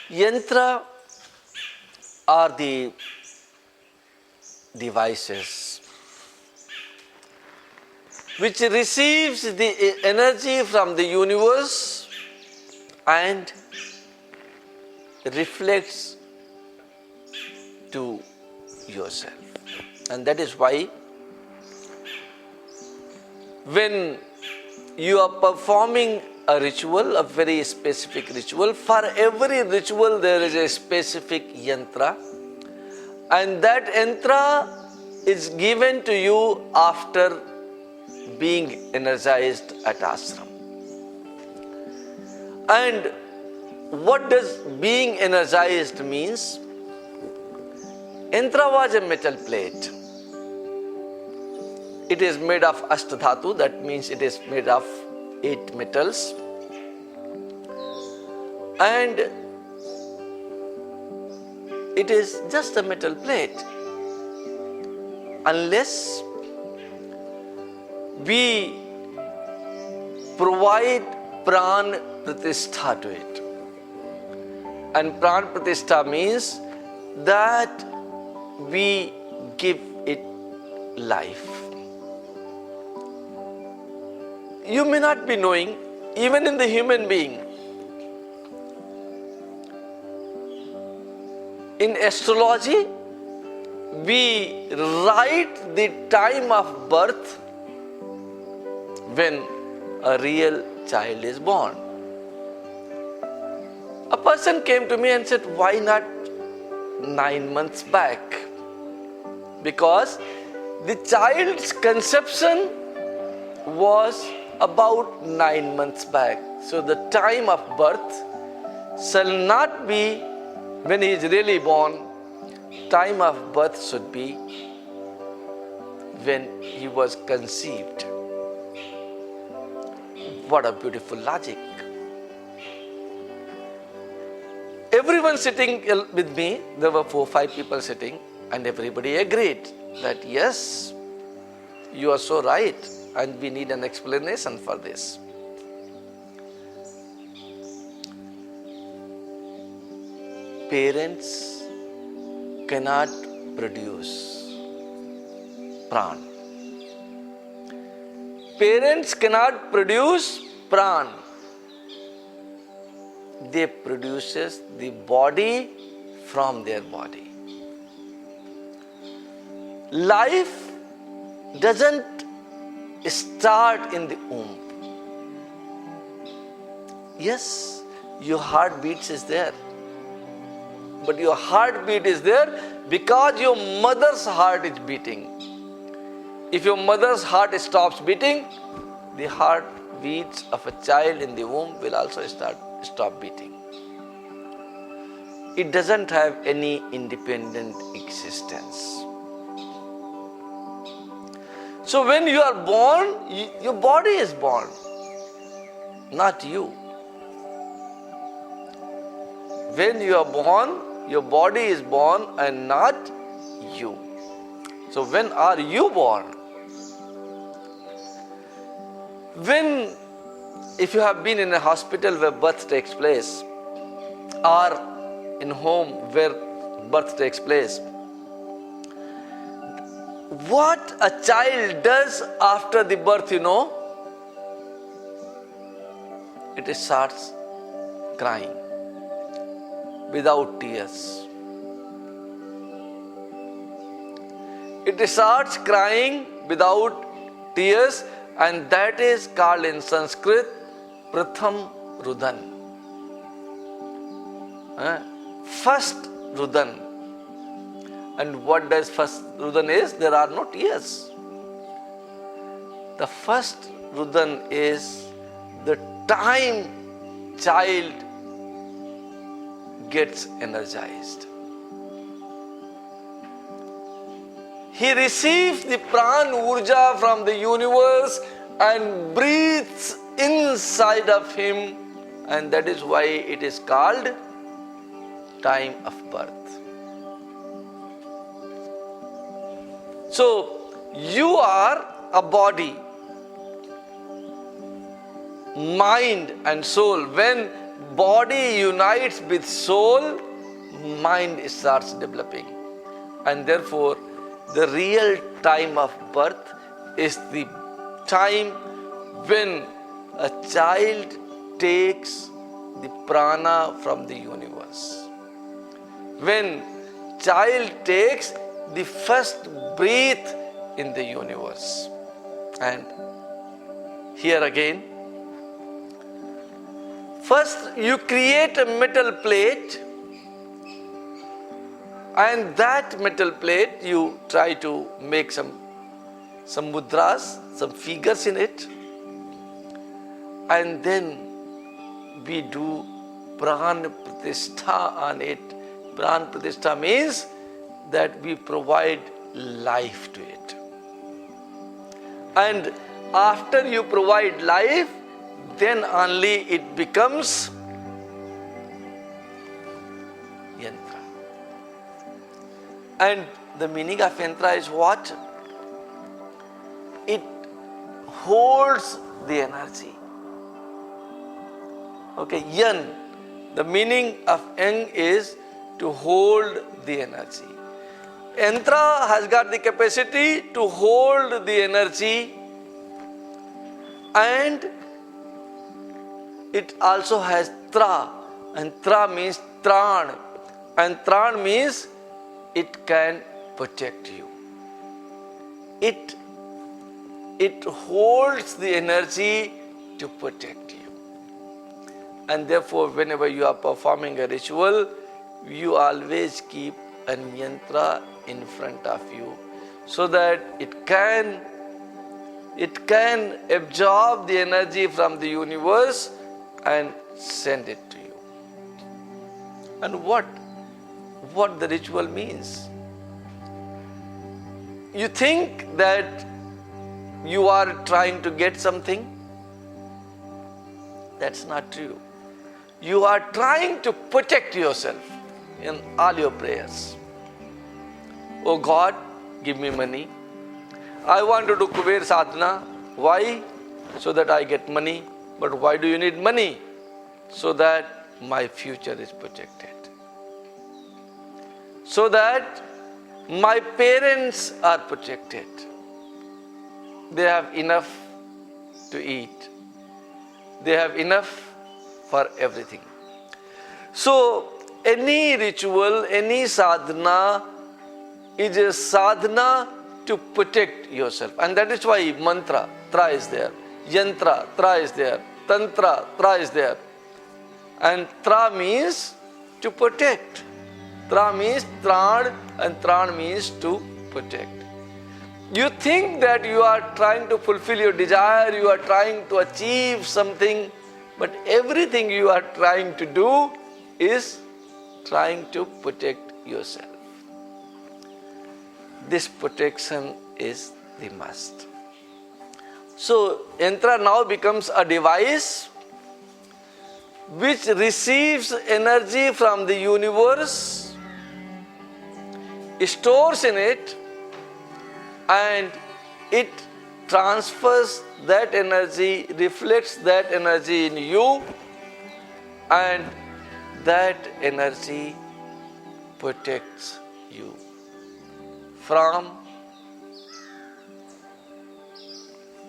Yantra are the devices which receives the energy from the universe and reflects to yourself. And that is why when you are performing a ritual, a very specific ritual, for every ritual there is a specific yantra, and that yantra is given to you after being energized at ashram. And what does being energized means? Yantra was a metal plate. It is made of ashtadhatu, that means it is made of 8 metals. And it is just a metal plate. Unless we provide pran pratishtha to it. And pran pratishtha means that we give it life. You may not be knowing, even in the human being, in astrology, we write the time of birth when a real child is born. A person came to me and said, why not 9 months back? Because the child's conception was about 9 months back. So the time of birth shall not be when he is really born. Time of birth should be when he was conceived. What a beautiful logic. Everyone sitting with me, there were 4 or 5 people sitting, and everybody agreed that yes, you are so right, and we need an explanation for this. Parents cannot produce pran. Parents cannot produce pran. They produces the body from their body. Life doesn't start in the womb. Yes, your heartbeat is there. But your heartbeat is there because your mother's heart is beating. If your mother's heart stops beating, the heartbeats of a child in the womb will also stop beating. It doesn't have any independent existence. So when you are born, your body is born, not you. When you are born, your body is born and not you. So when are you born? If you have been in a hospital where birth takes place, or in home where birth takes place, what a child does after the birth, it starts crying without tears. It starts crying without tears, and that is called in Sanskrit Pratham Rudan. First Rudan. And what does first Rudan is? There are no tears. The first Rudan is the time child gets energized. He receives the pran urja from the universe and breathes inside of him, and that is why it is called time of birth. So, you are a body, mind and soul. When body unites with soul, mind starts developing. And therefore, the real time of birth is the time when a child takes the prana from the universe. When child takes the first breath in the universe. And here again, first you create a metal plate, and that metal plate you try to make some mudras, some figures in it, and then we do pran pratishtha on it. Pran pratishtha means that we provide life to it. And after you provide life, then only it becomes yantra. And the meaning of yantra is what? It holds the energy. Okay, yan. The meaning of yang is to hold the energy. Yantra has got the capacity to hold the energy, and it also has tra, and tra means tran, and tran means it can protect you. It holds the energy to protect you. And therefore, whenever you are performing a ritual, you always keep a yantra in front of you, so that it can absorb the energy from the universe and send it to you. And what the ritual means? You think that you are trying to get something? That's not true. You are trying to protect yourself in all your prayers. Oh God, give me money. I want to do Kuber sadhana. Why? So that I get money. But why do you need money? So that my future is protected. So that my parents are protected. They have enough to eat. They have enough for everything. So, any ritual, any sadhana is a sadhana to protect yourself. And that is why mantra, tra is there. Yantra, tra is there. Tantra, tra is there. And tra means to protect. Tra means tran, and tran means to protect. You think that you are trying to fulfill your desire, you are trying to achieve something, but everything you are trying to do is trying to protect yourself. This protection is the must. So, yantra now becomes a device which receives energy from the universe, stores in it, and it transfers that energy, reflects that energy in you, and that energy protects you from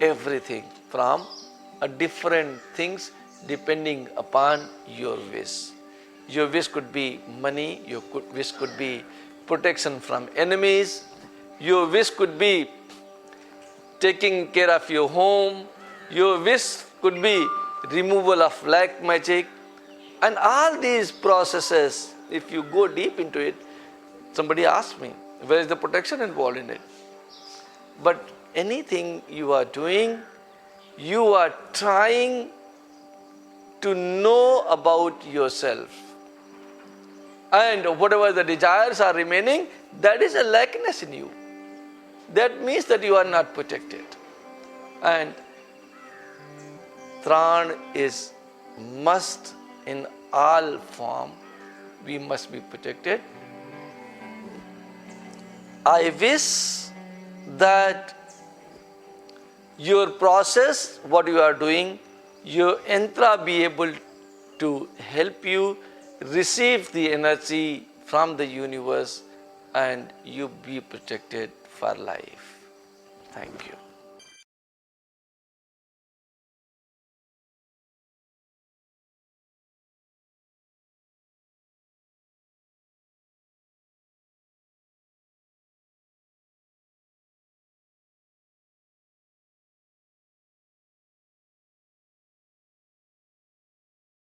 everything, from different things depending upon your wish. Your wish could be money, your wish could be protection from enemies, your wish could be taking care of your home, your wish could be removal of black magic, and all these processes, if you go deep into it, somebody asked me, where is the protection involved in it? But anything you are doing, you are trying to know about yourself. And whatever the desires are remaining, that is a lackness in you. That means that you are not protected. And Tran is must in all form. We must be protected. I wish that your process, what you are doing, your yantra be able to help you receive the energy from the universe and you be protected for life. Thank you.